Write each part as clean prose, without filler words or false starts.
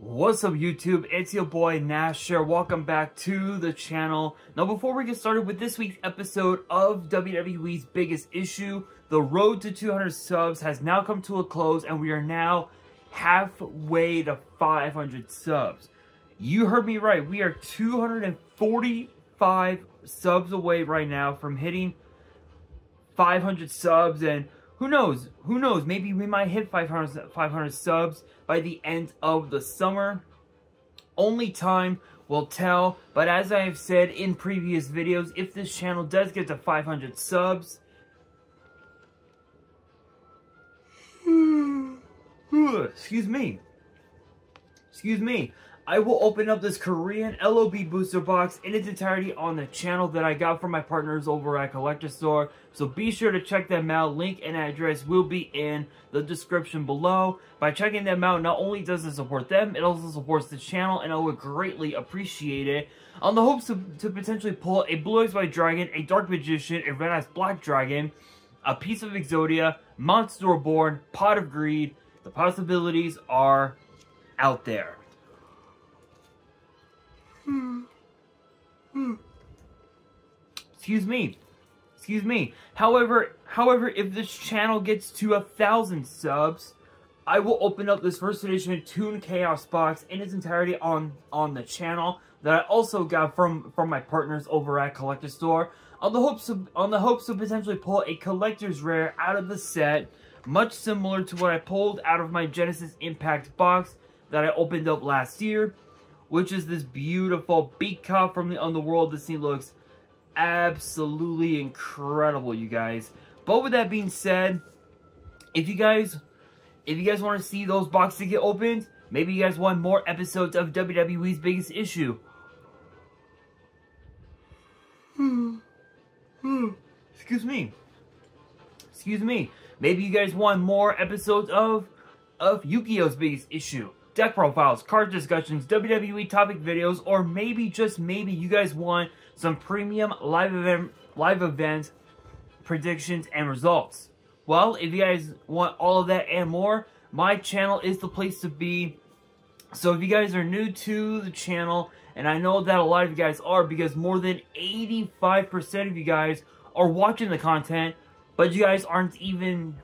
What's up YouTube, it's your boy Nasher. Welcome back to the channel. Now before we get started with this week's episode of WWE's Biggest Issue, the road to 200 subs has now come to a close and we are now halfway to 500 subs. You heard me right, we are 245 subs away right now from hitting 500 subs, and who knows, maybe we might hit 500 subs by the end of the summer. Only time will tell, but as I have said in previous videos, if this channel does get to 500 subs, excuse me, I will open up this Korean LOB booster box in its entirety on the channel that I got from my partners over at Collector Store. So be sure to check them out. Link and address will be in the description below. By checking them out, not only does it support them, it also supports the channel, and I would greatly appreciate it. On the hopes to potentially pull a Blue Eyes White Dragon, a Dark Magician, a Red Eyes Black Dragon, a piece of Exodia, Monster Reborn, Pot of Greed. The possibilities are out there. Excuse me. However, if this channel gets to 1,000 subs, I will open up this first edition Toon Chaos box in its entirety on the channel that I also got from my partners over at Collector Store, on the hopes to potentially pull a collector's rare out of the set, much similar to what I pulled out of my Genesis Impact box that I opened up last year, which is this beautiful Beat Cop from the Underworld. This thing looks absolutely incredible, you guys. But with that being said, if you guys want to see those boxes get opened, maybe you guys want more episodes of WWE's Biggest Issue. Excuse me. Maybe you guys want more episodes of Yu-Gi-Oh's Biggest Issue, deck profiles, card discussions, WWE topic videos, or maybe, just maybe, you guys want some premium live event predictions and results. Well, if you guys want all of that and more, my channel is the place to be. So if you guys are new to the channel, and I know that a lot of you guys are, because more than 85% of you guys are watching the content, but you guys aren't even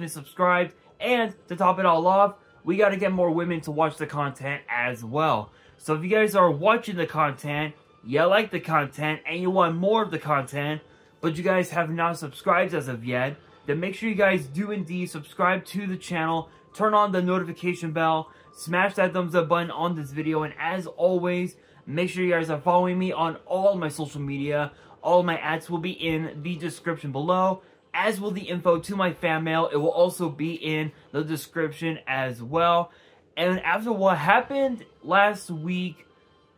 subscribed, and to top it all off, we got to get more women to watch the content as well. So if you guys are watching the content, you like the content, and you want more of the content, but you guys have not subscribed as of yet, then make sure you guys do indeed subscribe to the channel, turn on the notification bell, smash that thumbs up button on this video, and as always, make sure you guys are following me on all my social media. All my ads will be in the description below, as will the info to my fan mail. It will also be in the description as well. And after what happened last week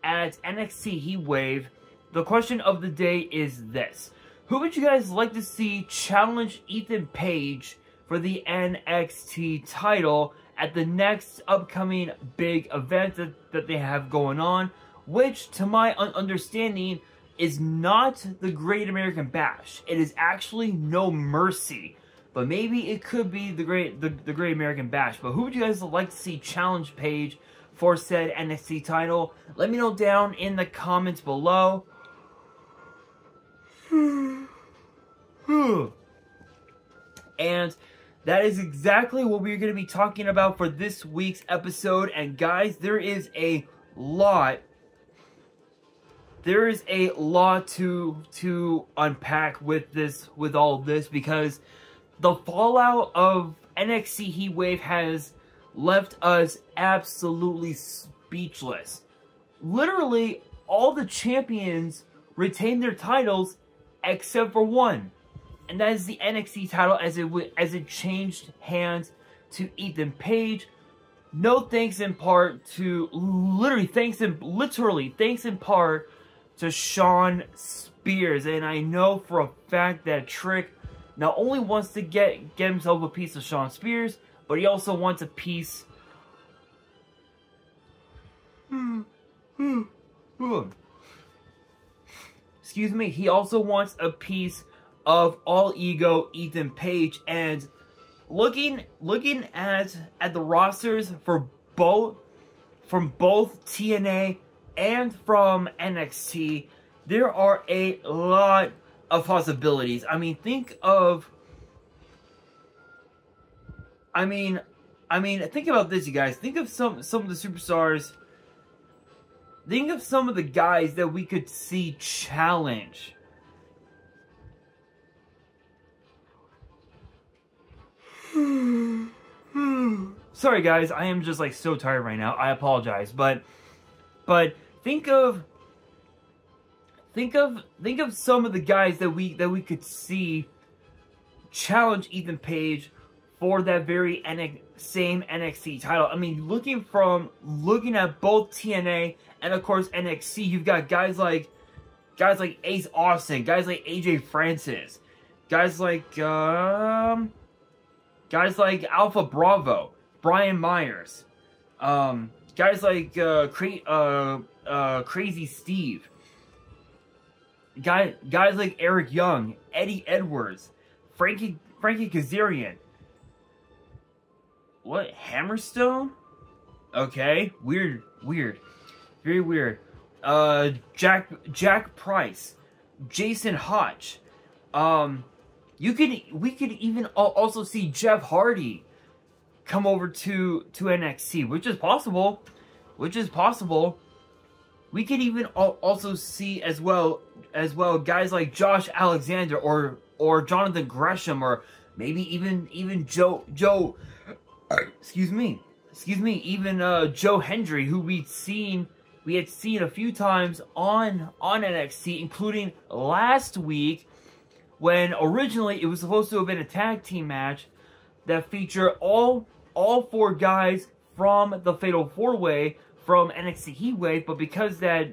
at NXT Heatwave, the question of the day is this: who would you guys like to see challenge Ethan Page for the NXT title at the next upcoming big event that they have going on, which, to my understanding, is not the Great American Bash. It is actually No Mercy, but maybe it could be the Great American Bash. But who would you guys like to see challenge Page for said NXT title? Let me know down in the comments below. And that is exactly what we're going to be talking about for this week's episode. And guys, there is a lot to unpack with all of this, because the fallout of NXT Heatwave has left us absolutely speechless. Literally, all the champions retained their titles except for one, and that is the NXT title as it changed hands to Ethan Page. No thanks in part to thanks in part to Shawn Spears. And I know for a fact that Trick not only wants to get himself a piece of Shawn Spears, but he also wants a piece excuse me, he also wants a piece of All Ego Ethan Page. And looking at the rosters for both from both TNA and from NXT, there are a lot of possibilities. I mean, think about this, you guys. Think of some of the superstars. Think of some of the guys that we could see challenge. Sorry guys, I am just like so tired right now. I apologize, but think of some of the guys that we could see challenge Ethan Page for that very same NXT title. I mean, looking at both TNA and of course NXT, you've got guys like Ace Austin, guys like AJ Francis, guys like Alpha Bravo, Brian Myers, guys like Crazy Steve, guys like Eric Young, Eddie Edwards, Frankie Kazarian. What? Hammerstone? Okay, weird, very weird. Jack Price, Jason Hotch. We could even also see Jeff Hardy come over to NXT, which is possible. We could even also see as well guys like Josh Alexander or Jonathan Gresham, or maybe even Joe excuse me, even Joe Hendry, who we had seen a few times on NXT, including last week, when originally it was supposed to have been a tag team match that featured all 4 guys from the Fatal 4-Way from NXT Heatwave, but because that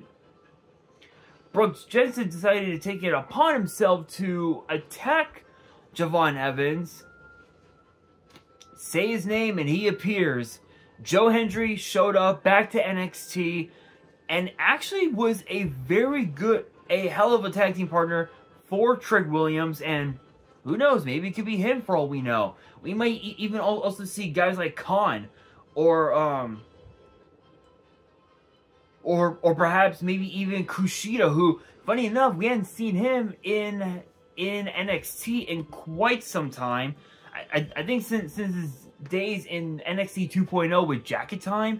Brooks Jensen decided to take it upon himself to attack Javon Evans, say his name and he appears. Joe Hendry showed up back to NXT and actually was a hell of a tag team partner for Trick Williams, and who knows, maybe it could be him for all we know. We might even also see guys like Khan, or perhaps maybe even Kushida, who, funny enough, we hadn't seen him in NXT in quite some time. I think since his days in NXT 2.0 with Jacket Time.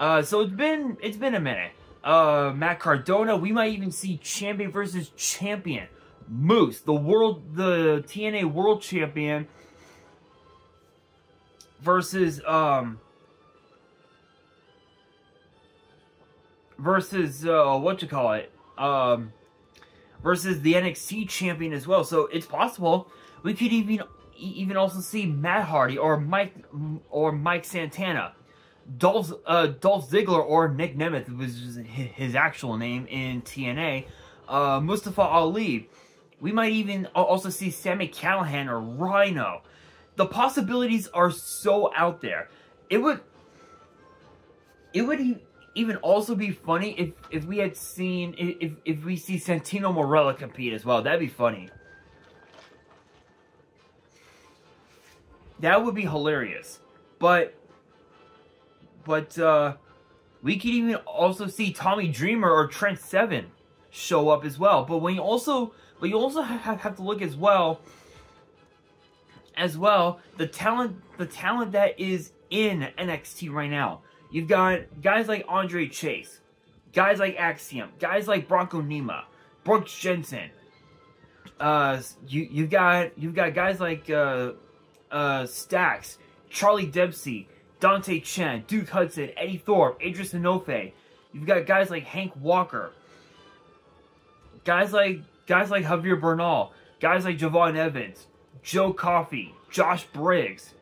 So it's been a minute. Matt Cardona, we might even see champion versus champion. Moose, the TNA World Champion, versus versus the NXT champion as well. So it's possible we could even also see Matt Hardy or Mike Santana, Dolph Ziggler or Nick Nemeth, which is his actual name in TNA, Mustafa Ali. We might even also see Sami Callihan or Rhino. The possibilities are so out there. It would even also be funny if we had seen if we see Santino Marella compete as well. That'd be funny. That would be hilarious. But we could even also see Tommy Dreamer or Trent Seven show up as well. But you also have to look as well the talent that is in NXT right now. You've got guys like Andre Chase, guys like Axiom, guys like Bronco Nima, Brooks Jensen. You've got guys like Stax, Charlie Dempsey, Dante Chen, Duke Hudson, Eddie Thorpe, Adrian Enofe. You've got guys like Hank Walker, guys like Javier Bernal, guys like Javon Evans, Joe Coffey, Josh Briggs.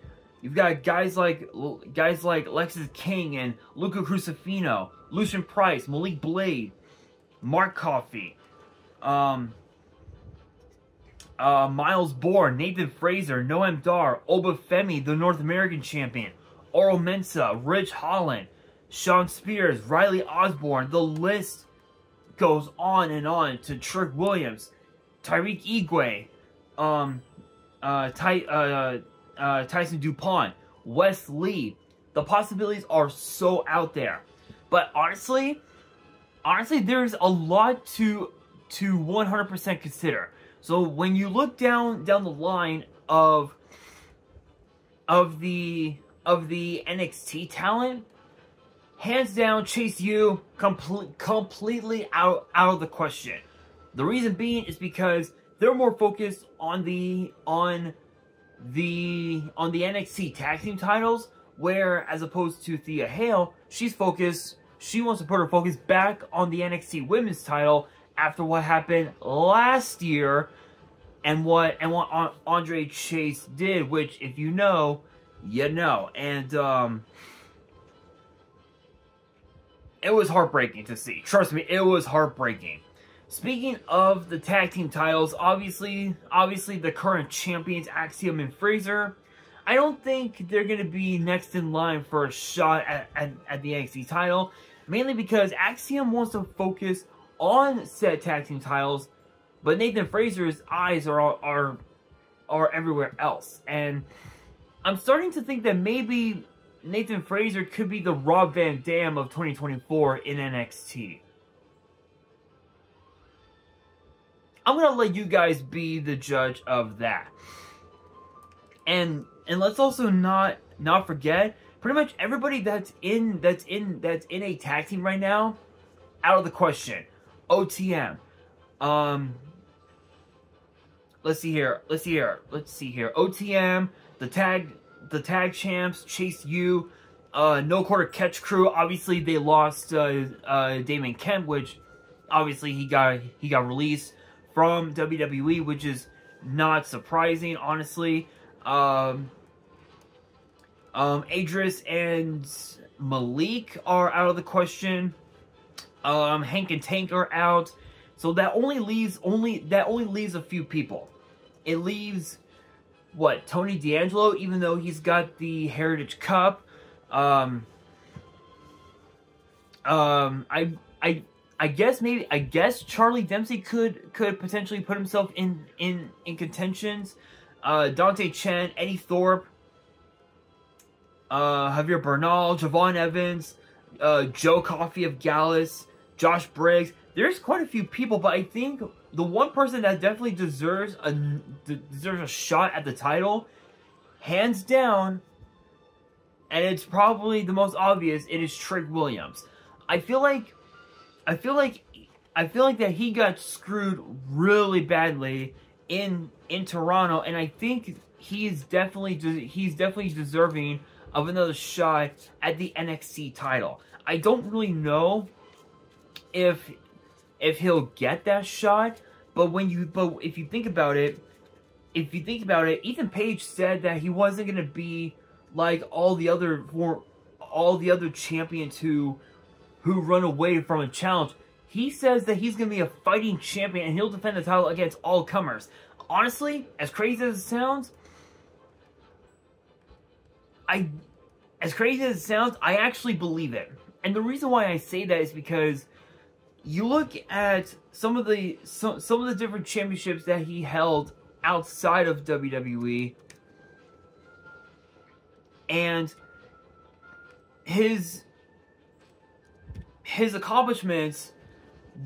You've got guys like Lexis King and Luca Crucifino, Lucian Price, Malik Blade, Mark Coffey, Miles Bourne, Nathan Fraser, Noam Dar, Obafemi, the North American champion, Oro Mensah, Rich Holland, Sean Spears, Riley Osborne. The list goes on and on, to Trick Williams, Tyreek Igwe, Tyson DuPont, Wes Lee. The possibilities are so out there. But honestly, there's a lot to 100% consider. So when you look down the line of the NXT talent, hands down, Chase U completely out of the question. The reason being is because they're more focused on the NXT tag team titles, where as opposed to Thea Hale, she wants to put her focus back on the NXT women's title after what happened last year and what Andre Chase did, which if you know, you know. And it was heartbreaking to see. Trust me, it was heartbreaking. Speaking of the tag team titles, obviously the current champions, Axiom and Fraser, I don't think they're going to be next in line for a shot at the NXT title, mainly because Axiom wants to focus on said tag team titles, but Nathan Fraser's eyes are everywhere else. And I'm starting to think that maybe Nathan Fraser could be the Rob Van Dam of 2024 in NXT. I'm gonna let you guys be the judge of that. And let's also not forget, pretty much everybody that's in a tag team right now, out of the question. OTM. Let's see here. OTM, the tag champs, Chase U, No Quarter Catch Crew. Obviously they lost Damon Kemp, which obviously he got released from WWE, which is not surprising, honestly. Adris and Malik are out of the question. Hank and Tank are out. So that only leaves a few people. It leaves what, Tony D'Angelo, even though he's got the Heritage Cup. I guess Charlie Dempsey could potentially put himself in contentions. Dante Chen, Eddie Thorpe, Javier Bernal, Javon Evans, Joe Coffey of Gallus, Josh Briggs. There's quite a few people, but I think the one person that definitely deserves a shot at the title, hands down, and it's probably the most obvious, it is Trick Williams. I feel like that he got screwed really badly in Toronto, and I think he's definitely deserving of another shot at the NXT title. I don't really know if he'll get that shot, but if you think about it, Ethan Page said that he wasn't gonna be like all the other champions who run away from a challenge. He says that he's going to be a fighting champion and he'll defend the title against all comers. Honestly, as crazy as it sounds, I actually believe it. And the reason why I say that is because you look at some of the different championships that he held outside of WWE, and his accomplishments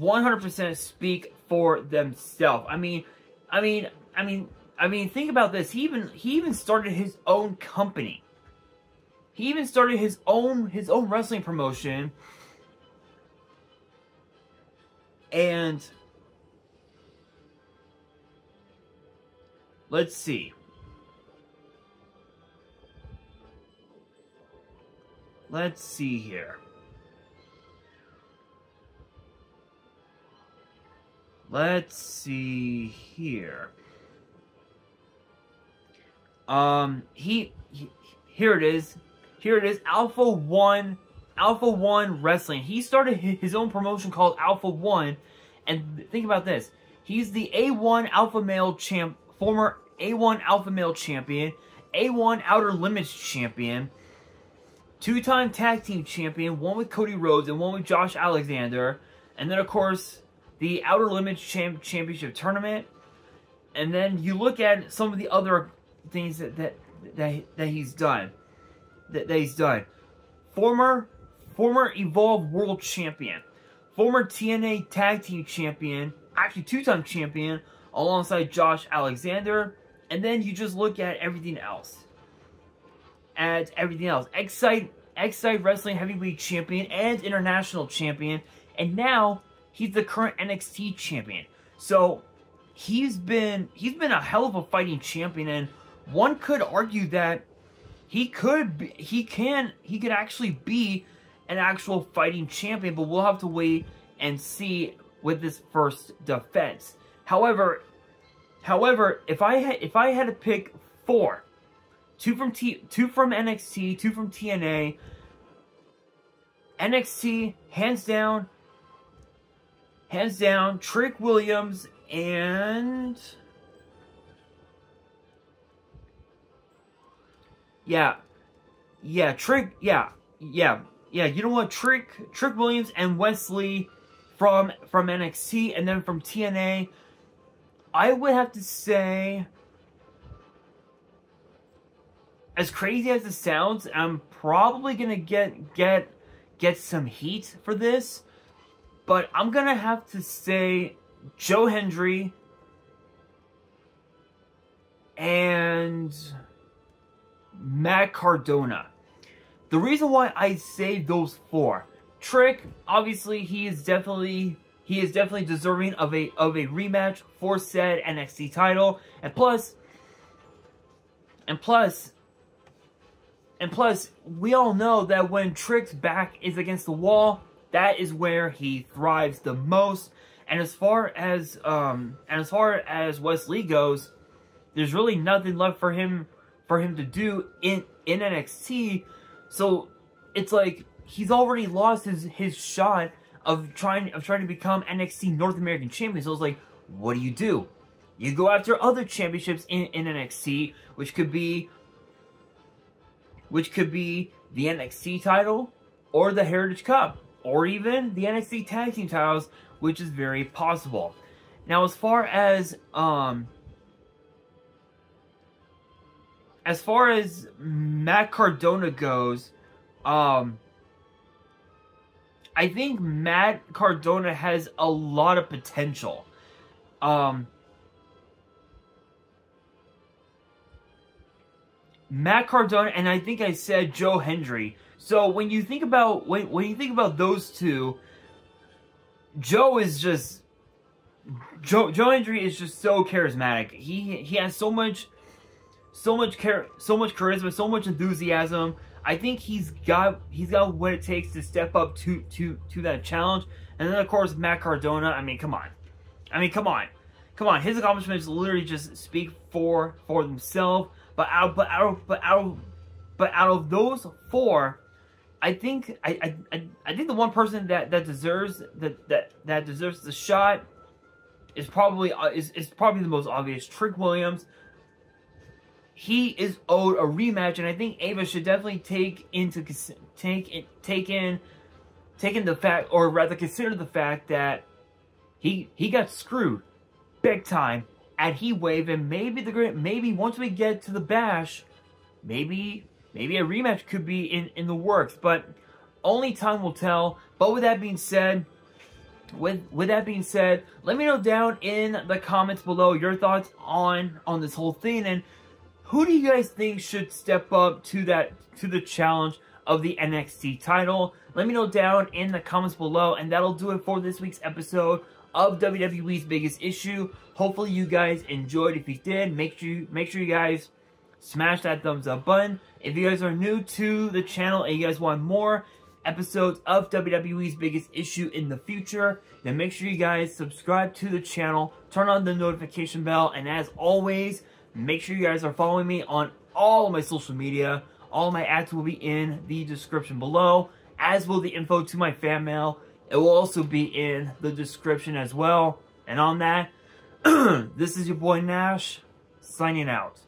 100% speak for themselves. I mean, think about this. He even started his own company. He even started his own wrestling promotion. And let's see. Let's see here. Let's see here. Here it is. Here it is. Alpha One Wrestling. He started his own promotion called Alpha One, and think about this. He's the A1 Alpha Male champ, former A1 Alpha Male champion, A1 Outer Limits champion, two-time tag team champion, one with Cody Rhodes and one with Josh Alexander, and then of course the Outer Limits Championship Tournament. And then you look at some of the other things that he's done. That he's done. Former former Evolve World Champion, former TNA Tag Team Champion, actually 2-time champion, alongside Josh Alexander. And then you just look at everything else. Excite Wrestling Heavyweight Champion and International Champion. And now, he's the current NXT Champion. So, he's been a hell of a fighting champion. And one could argue that he could actually be an actual fighting champion. But we'll have to wait and see with this first defense. However, if I had to pick 4, 2 from NXT, 2 from TNA, NXT hands down, Trick Williams and Trick. You know what? Trick Williams and Wesley from NXT, and then from TNA, I would have to say, as crazy as it sounds, I'm probably gonna get some heat for this, but I'm gonna have to say Joe Hendry and Matt Cardona. The reason why I say those 4, Trick, obviously he is definitely deserving of a rematch for said NXT title, and plus, we all know that when Trick's back is against the wall, that is where he thrives the most. And as far as Wesley goes, there's really nothing left for him to do in NXT. So it's like he's already lost his shot of trying to become NXT North American champion. So it's like, what do? You go after other championships in NXT, which could be the NXT title, or the Heritage Cup, or even the NXT Tag Team titles, which is very possible. Now, as far as Matt Cardona goes, I think Matt Cardona has a lot of potential. Matt Cardona, and I think I said Joe Hendry. So when you think about those two, Joe Hendry is just so charismatic. He has so much charisma, so much enthusiasm. I think he's got what it takes to step up to that challenge. And then of course Matt Cardona. I mean, come on. His accomplishments literally just speak for themselves. But out of those 4, I think the one person that deserves the shot is probably the most obvious, Trick Williams. He is owed a rematch, and I think Ava should definitely consider the fact that he got screwed big time at Heat Wave, and maybe once we get to the Bash, maybe a rematch could be in the works, but only time will tell. But with that being said, let me know down in the comments below your thoughts on this whole thing, and who do you guys think should step up to the challenge of the NXT title? Let me know down in the comments below, and that'll do it for this week's episode of WWE's Biggest Issue. Hopefully you guys enjoyed. If you did, make sure you guys smash that thumbs up button. If you guys are new to the channel and you guys want more episodes of WWE's Biggest Issue in the future, then make sure you guys subscribe to the channel, turn on the notification bell, and as always, make sure you guys are following me on all of my social media. All of my ads will be in the description below, as will the info to my fan mail. It will also be in the description as well. And on that, this is your boy Nash, signing out.